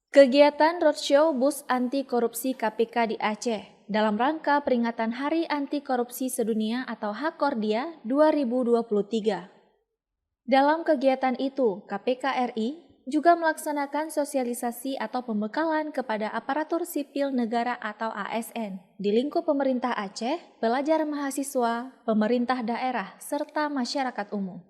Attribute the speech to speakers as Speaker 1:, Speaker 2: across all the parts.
Speaker 1: Kegiatan roadshow bus anti korupsi KPK di Aceh dalam rangka peringatan Hari Anti Korupsi Sedunia atau HAKORDIA 2023. Dalam kegiatan itu, KPK RI juga melaksanakan sosialisasi atau pembekalan kepada aparatur sipil negara atau ASN di lingkup pemerintah Aceh, pelajar mahasiswa, pemerintah daerah, serta masyarakat umum.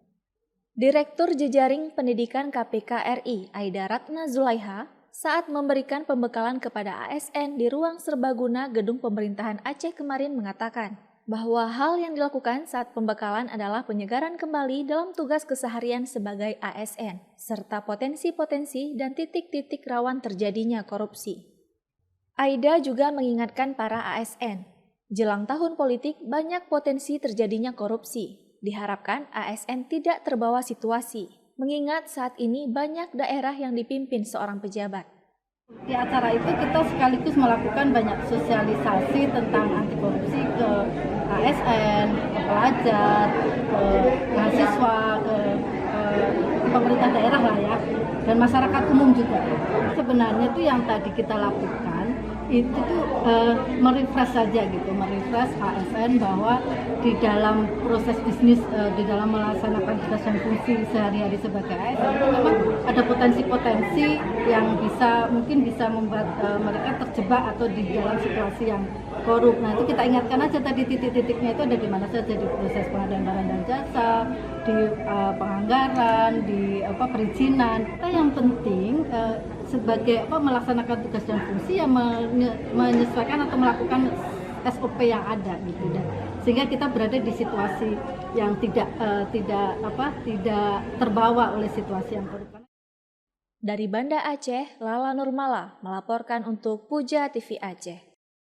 Speaker 1: Direktur Jejaring Pendidikan KPK RI, Aida Ratna Zulaiha, saat memberikan pembekalan kepada ASN di ruang serbaguna Gedung Pemerintahan Aceh kemarin mengatakan bahwa hal yang dilakukan saat pembekalan adalah penyegaran kembali dalam tugas keseharian sebagai ASN, serta potensi-potensi dan titik-titik rawan terjadinya korupsi. Aida juga mengingatkan para ASN, jelang tahun politik banyak potensi terjadinya korupsi. Diharapkan ASN tidak terbawa situasi, mengingat saat ini banyak daerah yang dipimpin seorang pejabat.
Speaker 2: Di acara itu kita sekaligus melakukan banyak sosialisasi tentang anti korupsi ke ASN, ke pelajar, ke mahasiswa, ke pemerintah daerah lah ya, dan masyarakat umum juga. Sebenarnya tuh yang tadi kita lakukan itu tuh merefresh saja gitu, merefresh ASN bahwa di dalam proses bisnis, di dalam melaksanakan tugas dan fungsi sehari-hari sebagai ASN itu memang ada potensi-potensi yang mungkin bisa membuat mereka terjebak atau di dalam situasi yang korup. Nah itu kita ingatkan aja tadi titik-titiknya itu ada di mana saja, di proses pengadaan barang dan jasa, di penganggaran, di perizinan. Kita yang penting sebagai melaksanakan tugas dan fungsi yang menyesuaikan atau melakukan SOP yang ada gitu, dan sehingga kita berada di situasi yang tidak terbawa oleh situasi yang korup.
Speaker 1: Dari Banda Aceh, Lala Nurmala melaporkan untuk Puja TV Aceh.